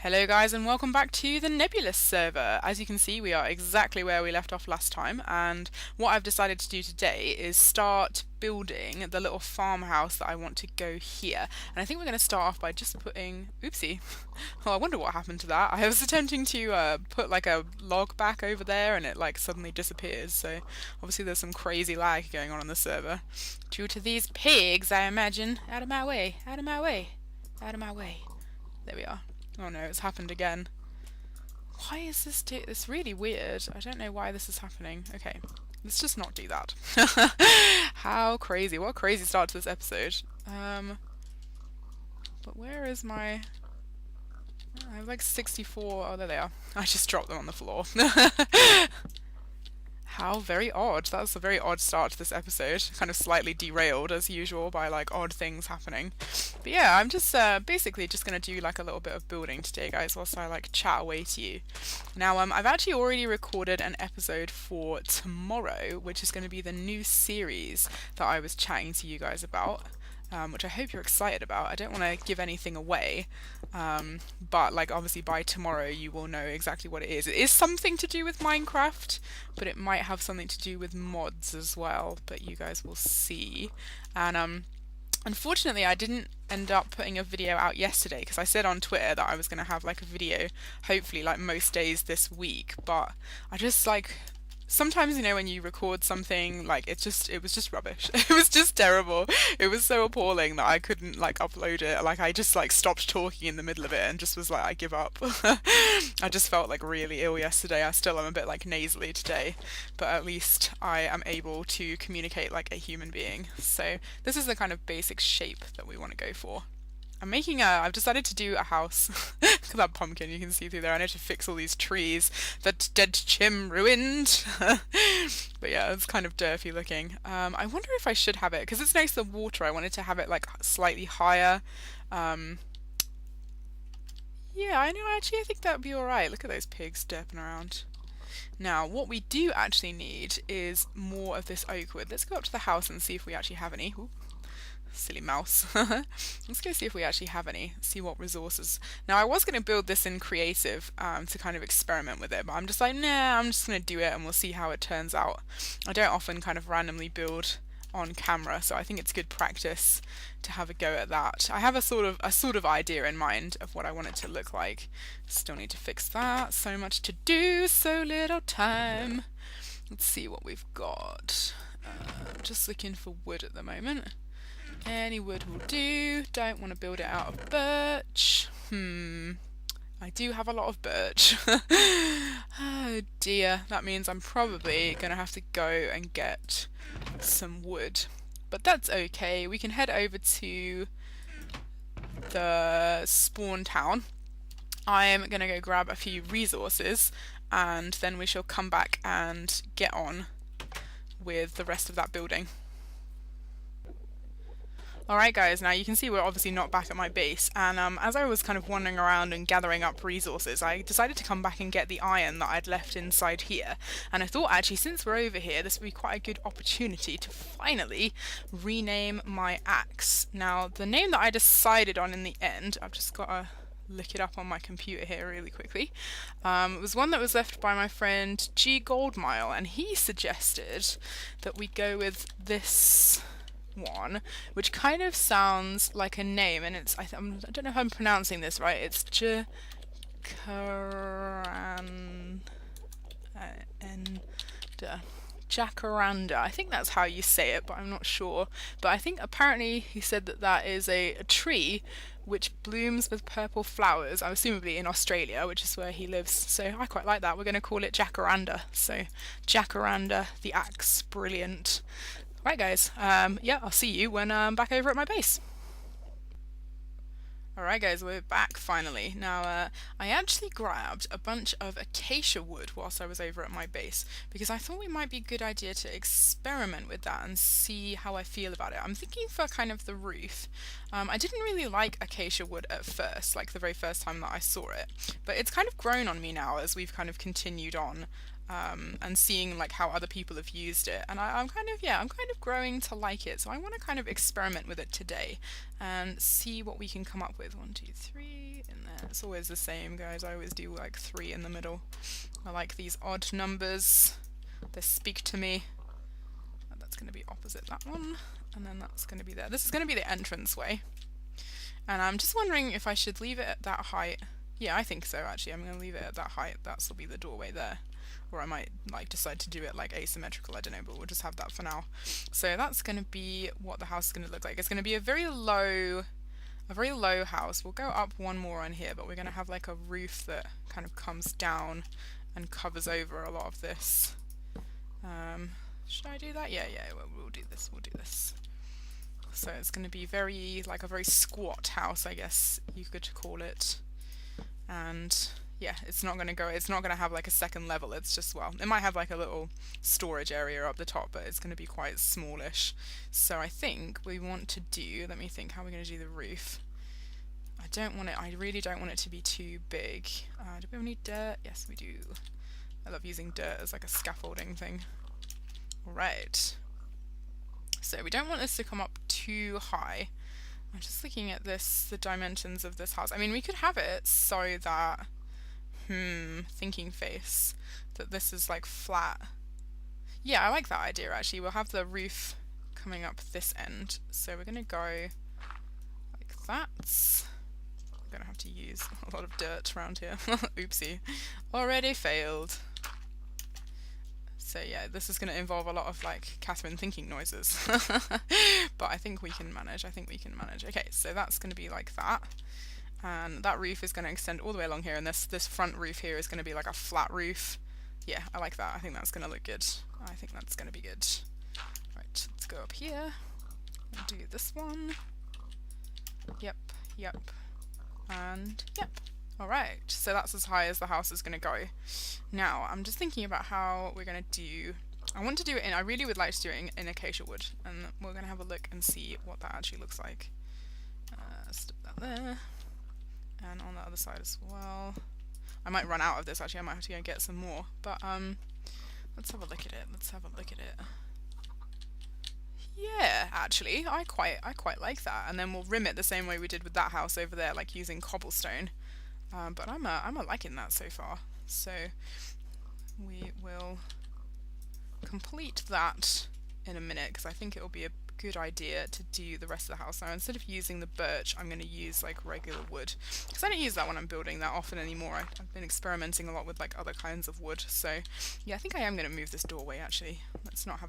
Hello guys and welcome back to the Nebulous Server. As you can see, we are exactly where we left off last time, and what I've decided to do today is start building the little farmhouse that I want to go here. And I think we're going to start off by just putting... Oopsie. Well, I wonder what happened to that. I was attempting to put like a log back over there and it like suddenly disappears, so obviously there's some crazy lag going on the server. Due to these pigs, I imagine. Out of my way, out of my way, out of my way. There we are. Oh no, it's happened again. Why is this it's really weird. I don't know why this is happening. Okay, let's just not do that. How crazy. What a crazy start to this episode. But where is my... I have like 64... Oh, there they are. I just dropped them on the floor. How very odd. That was a very odd start to this episode. Kind of slightly derailed as usual by like odd things happening. But yeah, I'm just basically just going to do like a little bit of building today, guys, whilst I like chat away to you. Now, I've actually already recorded an episode for tomorrow, which is going to be the new series that I was chatting to you guys about. Which I hope you're excited about. I don't want to give anything away, but like obviously by tomorrow you will know exactly what it is. It is something to do with Minecraft, but it might have something to do with mods as well, but you guys will see. And unfortunately I didn't end up putting a video out yesterday because I said on Twitter that I was going to have like a video hopefully like most days this week, but I just like... Sometimes, you know, when you record something, like, it was just rubbish. It was just terrible. It was so appalling that I couldn't, like, upload it. Like, I just, like, stopped talking in the middle of it and just was like, I give up. I just felt, like, really ill yesterday. I still am a bit, like, nasally today. But at least I am able to communicate like a human being. So this is the kind of basic shape that we want to go for. I've decided to do a house. Look at that pumpkin you can see through there. I need to fix all these trees that Dead Chim ruined. But yeah, it's kind of dirty looking. I wonder if I should have it, because it's next to the water, I wanted to have it like slightly higher. Yeah, I know, actually I think that would be alright. Look at those pigs derping around. Now, what we do actually need is more of this oak wood. Let's go up to the house and see if we actually have any. Ooh. Silly mouse. Let's go see if we actually have any, see what resources. Now I was going to build this in creative to kind of experiment with it, but I'm just like, nah, I'm just going to do it and we'll see how it turns out. I don't often kind of randomly build on camera, so I think it's good practice to have a go at that. I have a sort of idea in mind of what I want it to look like. Still need to fix that. So much to do, so little time. Let's see what we've got. I'm just looking for wood at the moment. Any wood will do. Don't want to build it out of birch. I do have a lot of birch. Oh dear, that means I'm probably going to have to go and get some wood. But that's okay. We can head over to the spawn town. I'm going to go grab a few resources and then we shall come back and get on with the rest of that building. Alright guys, now you can see we're obviously not back at my base, and as I was kind of wandering around and gathering up resources, I decided to come back and get the iron that I'd left inside here, and I thought actually since we're over here this would be quite a good opportunity to finally rename my axe. Now the name that I decided on in the end, I've just got to look it up on my computer here really quickly, it was one that was left by my friend G Goldmile, and he suggested that we go with this one, which kind of sounds like a name, and it's I don't know if I'm pronouncing this right. It's Jacaranda. I think that's how you say it, but I'm not sure. But I think apparently he said that that is a tree which blooms with purple flowers, I'm assumably in Australia, which is where he lives. So I quite like that. We're going to call it Jacaranda. So Jacaranda the axe. Brilliant. Right guys, yeah, I'll see you when I'm back over at my base. Alright guys, we're back finally. Now, I actually grabbed a bunch of acacia wood whilst I was over at my base, because I thought it might be a good idea to experiment with that and see how I feel about it. I'm thinking for kind of the roof. I didn't really like acacia wood at first, like the very first time that I saw it, but it's kind of grown on me now as we've kind of continued on and seeing like how other people have used it, and I'm kind of growing to like it, so I want to kind of experiment with it today and see what we can come up with. 1, 2, 3 in there. It's always the same, guys. I always do like 3 in the middle. I like these odd numbers. They speak to me. That's going to be opposite that one, and then that's going to be there. This is going to be the entranceway, and I'm just wondering if I should leave it at that height. Yeah, I think so actually. I'm going to leave it at that height. That'll be the doorway there. Or I might like decide to do it like asymmetrical, I don't know, but we'll just have that for now. So that's going to be what the house is going to look like. It's going to be a very low house. We'll go up one more on here, but we're going to have like a roof that kind of comes down and covers over a lot of this. Should I do that? Yeah, we'll do this. We'll do this. So it's going to be very, like a very squat house, I guess you could call it. And yeah, it's not going to have like a second level. It's just, well, it might have like a little storage area up the top, but it's going to be quite smallish. So I think we want to do, let me think how we're going to do the roof. I really don't want it to be too big. Do we need dirt? Yes, we do. I love using dirt as like a scaffolding thing. Alright. So we don't want this to come up too high. I'm just looking at the dimensions of this house. I mean, we could have it so that, thinking face, that this is like flat. Yeah, I like that idea actually. We'll have the roof coming up this end. So we're going to go like that. I'm going to have to use a lot of dirt around here. Oopsie. Already failed. So yeah, this is going to involve a lot of like Catherine thinking noises. But I think we can manage. Okay, so that's going to be like that. And that roof is going to extend all the way along here, and this front roof here is going to be like a flat roof. Yeah, I like that. I think that's going to look good. I think that's going to be good. Right, let's go up here and do this one. Yep, and yep. Alright, so that's as high as the house is going to go. Now, I'm just thinking about how we're going to do... I really would like to do it in acacia wood, and we're going to have a look and see what that actually looks like. Stick that there. And on the other side as well. I might run out of this actually, I might have to go get some more. But let's have a look at it. Yeah, actually, I quite like that. And then we'll rim it the same way we did with that house over there, like using cobblestone. But I'm liking that so far. So we will complete that in a minute, because I think it will be a good idea to do the rest of the house. Now, instead of using the birch, I'm going to use like regular wood, because I don't use that when I'm building that often anymore. I've been experimenting a lot with like other kinds of wood. So yeah, I think I am going to move this doorway actually. Let's not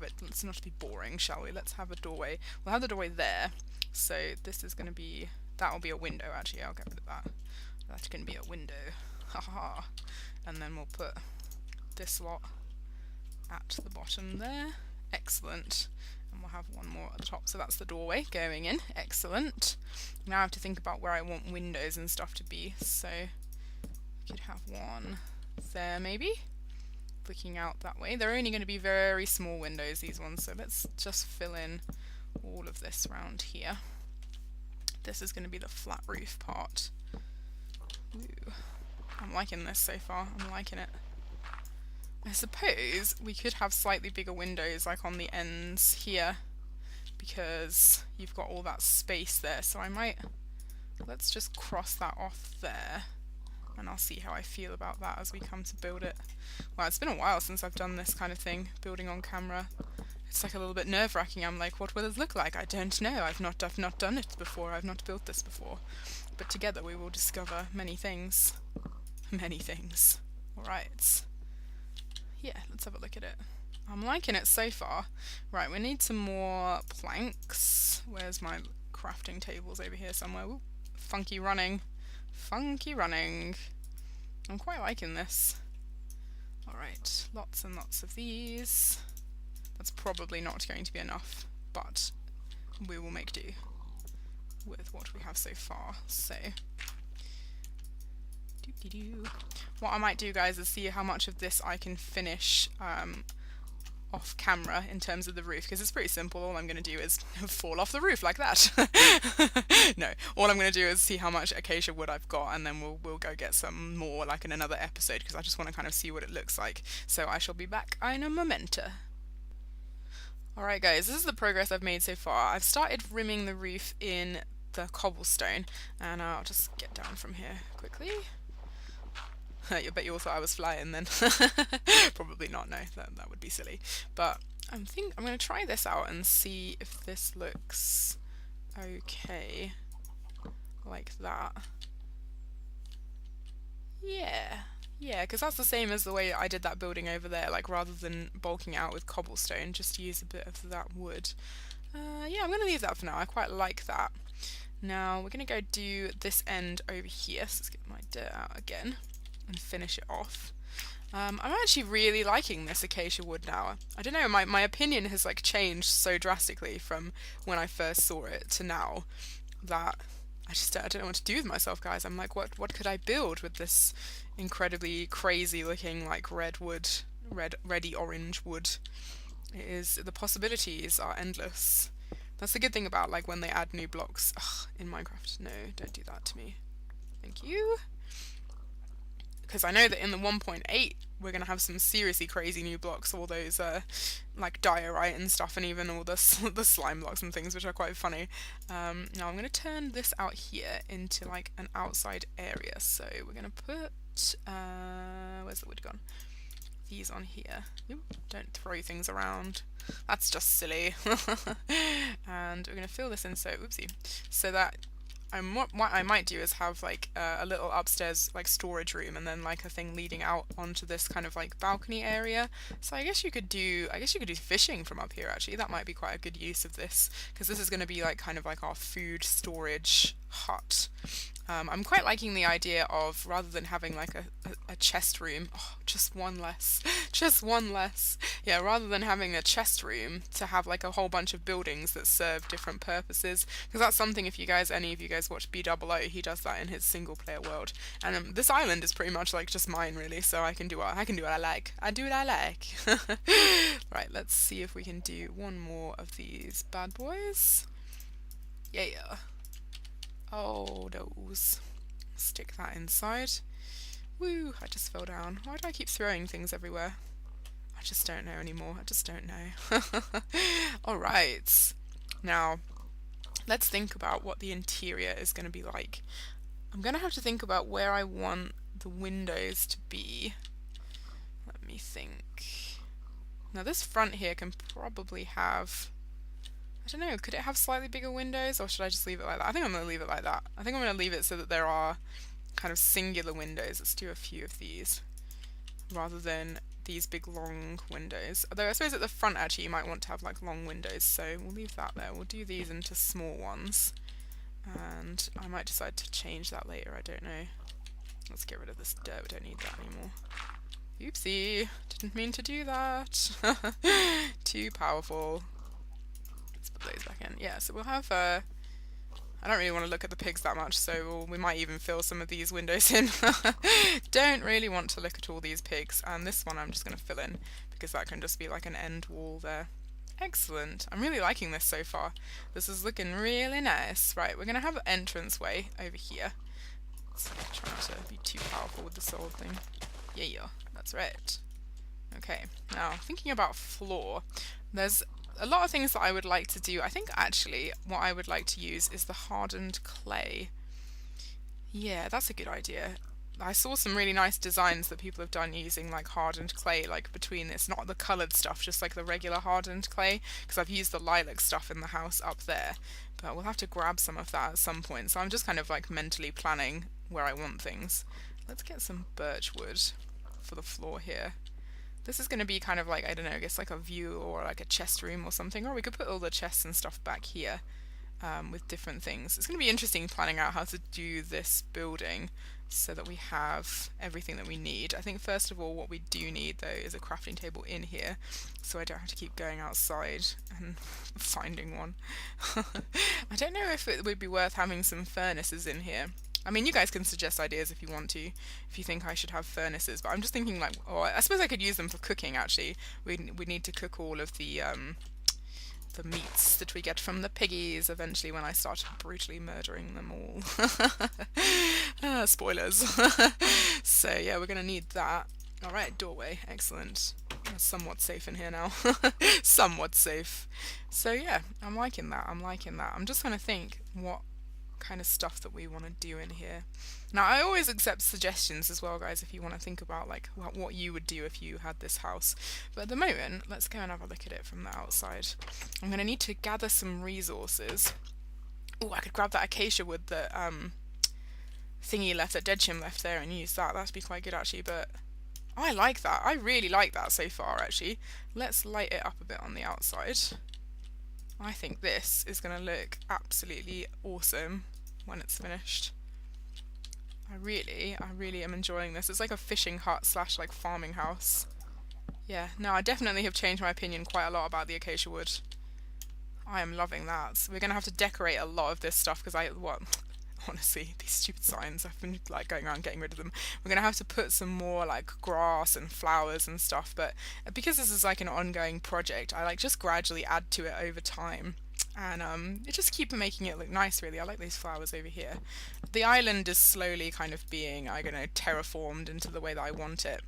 be boring, shall we? Let's have a doorway. We'll have the doorway there. So this is going to be, that will be a window actually. I'll get rid of that. That's going to be a window. Haha. And then we'll put this lot at the bottom there. Excellent. And we'll have one more at the top. So that's the doorway going in. Excellent. Now I have to think about where I want windows and stuff to be. So we could have one there maybe. Looking out that way. They're only going to be very small windows, these ones. So let's just fill in all of this around here. This is going to be the flat roof part. Ooh. I'm liking this so far. I'm liking it. I suppose we could have slightly bigger windows like on the ends here, because you've got all that space there. So let's just cross that off there, and I'll see how I feel about that as we come to build it. Well, it's been a while since I've done this kind of thing, building on camera. It's like a little bit nerve-wracking. I'm like, what will it look like? I don't know. I've not done it before. I've not built this before. But together we will discover many things. Many things. Alright. Yeah, let's have a look at it. I'm liking it so far. Right, we need some more planks. Where's my crafting tables? Over here somewhere. Ooh, funky running. Funky running. I'm quite liking this. Alright, lots and lots of these. That's probably not going to be enough, but we will make do with what we have so far. So what I might do, guys, is see how much of this I can finish off camera in terms of the roof, because it's pretty simple. All I'm going to do is fall off the roof like that. No, all I'm going to do is see how much acacia wood I've got, and then we'll go get some more like in another episode, because I just want to kind of see what it looks like. So I shall be back in a momento. Alright guys, this is the progress I've made so far. I've started rimming the roof in the cobblestone, and I'll just get down from here quickly. I bet you all thought I was flying then. Probably not, no, that would be silly. But I'm going to try this out and see if this looks okay, like that. Yeah, because that's the same as the way I did that building over there, like rather than bulking out with cobblestone, just use a bit of that wood. Yeah, I'm going to leave that for now. I quite like that. Now we're going to go do this end over here, so let's get my dirt out again and finish it off. I'm actually really liking this acacia wood now. I don't know, my opinion has like changed so drastically from when I first saw it to now that I don't know what to do with myself, guys. I'm like, what could I build with this incredibly crazy looking like reddy orange wood? The possibilities are endless. That's the good thing about like when they add new blocks in Minecraft. No, don't do that to me. Thank you. Because I know that in the 1.8 we're going to have some seriously crazy new blocks, all those like diorite and stuff, and even all the slime blocks and things, which are quite funny. Now I'm going to turn this out here into like an outside area, so we're going to put, where's the wood gone? These on here. Ooh, don't throw things around. That's just silly. And we're going to fill this in, so oopsie, so that what I might do is have like a little upstairs like storage room, and then like a thing leading out onto this kind of like balcony area. So I guess you could do fishing from up here actually. That might be quite a good use of this, because this is going to be like kind of like our food storage hut. I'm quite liking the idea of, rather than having like a chest room, just one less, yeah, rather than having a chest room, to have like a whole bunch of buildings that serve different purposes, because that's something, if any of you guys watch B00, he does that in his single player world, and this island is pretty much like just mine really, so I can do what I like. I do what I like. Right, let's see if we can do one more of these bad boys. Yeah. Oh, those. Stick that inside. Woo, I just fell down. Why do I keep throwing things everywhere? I just don't know anymore. I just don't know. Alright. Now, let's think about what the interior is going to be like. I'm going to have to think about where I want the windows to be. Let me think. Now, this front here can probably have... I don't know, could it have slightly bigger windows, or should I just leave it like that? I think I'm going to leave it like that. I think I'm going to leave it so that there are kind of singular windows. Let's do a few of these, rather than these big long windows. Although I suppose at the front actually you might want to have like long windows, so we'll leave that there. We'll do these into small ones, and I might decide to change that later, I don't know. Let's get rid of this dirt, we don't need that anymore. Oopsie, didn't mean to do that. Too powerful. Let's put those back in. Yeah, so we'll have I don't really want to look at the pigs that much, so we might even fill some of these windows in. Don't really want to look at all these pigs, and this one I'm just going to fill in, because that can just be like an end wall there. Excellent. I'm really liking this so far. This is looking really nice. Right, we're going to have an entranceway over here. Let's try not to be too powerful with the sword thing. Yeah, that's right. Okay, now thinking about floor, there's a lot of things that I would like to do. I think actually what I would like to use is the hardened clay. Yeah, that's a good idea. I saw some really nice designs that people have done using like hardened clay, like between this, not the coloured stuff, just like the regular hardened clay, because I've used the lilac stuff in the house up there, but we'll have to grab some of that at some point, so I'm just kind of like mentally planning where I want things. Let's get some birch wood for the floor here. This is going to be kind of like, I don't know, I guess like a view or like a chest room or something, or we could put all the chests and stuff back here with different things. It's going to be interesting planning out how to do this building so that we have everything that we need. I think first of all what we do need though is a crafting table in here, so I don't have to keep going outside and finding one. I don't know if it would be worth having some furnaces in here. I mean, you guys can suggest ideas if you want to, if you think I should have furnaces, but I'm just thinking like, oh, I suppose I could use them for cooking actually. We need to cook all of the meats that we get from the piggies eventually when I start brutally murdering them all. Spoilers. So yeah, we're gonna need that. Alright, doorway, excellent. Somewhat safe in here now. Somewhat safe. So yeah, I'm liking that, I'm liking that. I'm just trying to think what kind of stuff that we want to do in here. Now, I always accept suggestions as well, guys, if you want to think about like what you would do if you had this house. But at the moment, let's go and have a look at it from the outside. I'm going to need to gather some resources. Oh, I could grab that acacia wood that thingy left, that Dead Chim left there, and use that. That'd be quite good actually, but I like that. I really like that so far actually. Let's light it up a bit on the outside. I think this is going to look absolutely awesome when it's finished. I really am enjoying this. It's like a fishing hut slash like farming house. Yeah, no, I definitely have changed my opinion quite a lot about the acacia wood. I am loving that. We're going to have to decorate a lot of this stuff because honestly, these stupid signs, I've been like going around getting rid of them. We're gonna have to put some more like grass and flowers and stuff, but because this is like an ongoing project, I like just gradually add to it over time. And it just keep making it look nice really. I like these flowers over here. The island is slowly kind of being, I don't know, terraformed into the way that I want it.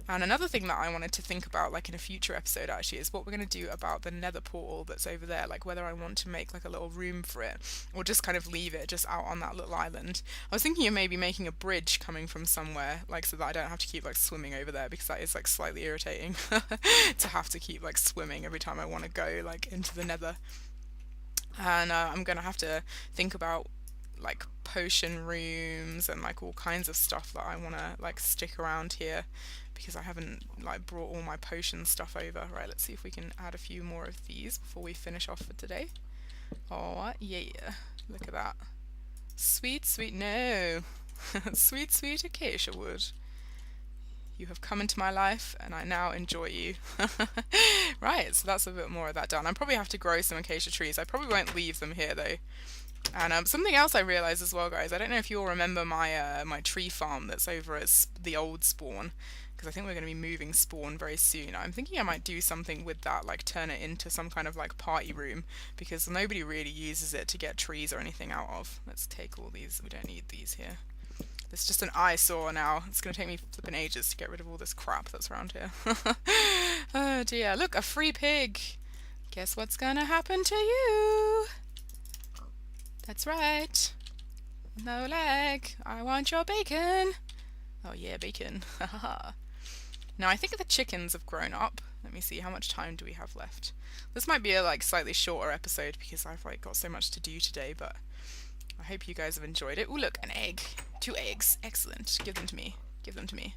And another thing that I wanted to think about like in a future episode actually is what we're going to do about the nether portal that's over there, like whether I want to make like a little room for it or just kind of leave it just out on that little island. I was thinking of maybe making a bridge coming from somewhere, like so that I don't have to keep like swimming over there, because that is like slightly irritating to have to keep like swimming every time I want to go like into the nether. And I'm gonna have to think about like potion rooms and like all kinds of stuff that I want to like stick around here, because I haven't like brought all my potion stuff over. Right, let's see if we can add a few more of these before we finish off for today. Oh yeah, look at that. Sweet, sweet, no. Sweet, sweet acacia wood. You have come into my life and I now enjoy you. Right, so that's a bit more of that done. I probably have to grow some acacia trees. I probably won't leave them here though. And something else I realised as well, guys, I don't know if you'll remember my my tree farm that's over at the old spawn, because I think we're going to be moving spawn very soon. I'm thinking I might do something with that, like turn it into some kind of like party room, because nobody really uses it to get trees or anything out of. Let's take all these, we don't need these here. It's just an eyesore now. It's going to take me flipping ages to get rid of all this crap that's around here. Oh dear, look, a free pig. Guess what's going to happen to you? That's right. No leg. I want your bacon. Oh yeah, bacon. Now I think the chickens have grown up. Let me see, how much time do we have left? This might be a like slightly shorter episode because I've like got so much to do today, but I hope you guys have enjoyed it. Oh look, an egg. 2 eggs. Excellent. Give them to me. Give them to me.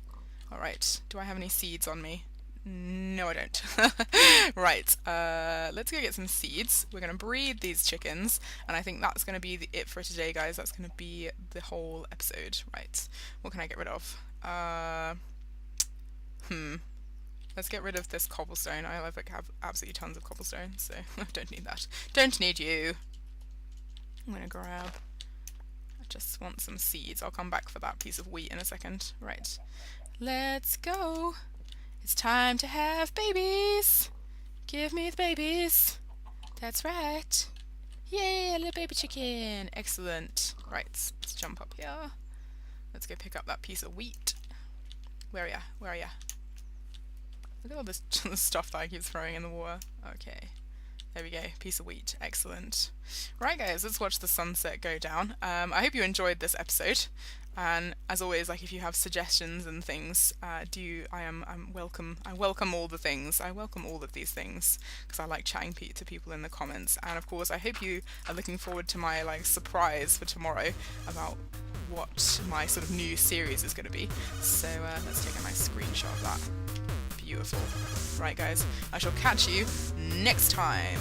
Alright. Do I have any seeds on me? No, I don't. Right. Let's go get some seeds. We're going to breed these chickens. And I think that's going to be it for today, guys. That's going to be the whole episode. Right. What can I get rid of? Let's get rid of this cobblestone. I have absolutely tons of cobblestone, so I don't need that. Don't need you. I'm going to grab... just want some seeds. I'll come back for that piece of wheat in a second. Right. Let's go. It's time to have babies. Give me the babies. That's right. Yay, a little baby chicken. Excellent. Right, let's jump up here. Let's go pick up that piece of wheat. Where are ya? Where are ya? Look at all this stuff that I keep throwing in the water. Okay. There we go, piece of wheat, excellent. Right guys, let's watch the sunset go down. I hope you enjoyed this episode, and as always, like if you have suggestions and things, I'm welcome. I welcome all the things. I welcome all of these things because I like chatting to people in the comments. And of course, I hope you are looking forward to my like surprise for tomorrow about what my sort of new series is going to be. So let's take a nice screenshot of that. Beautiful. Right guys, I shall catch you next time.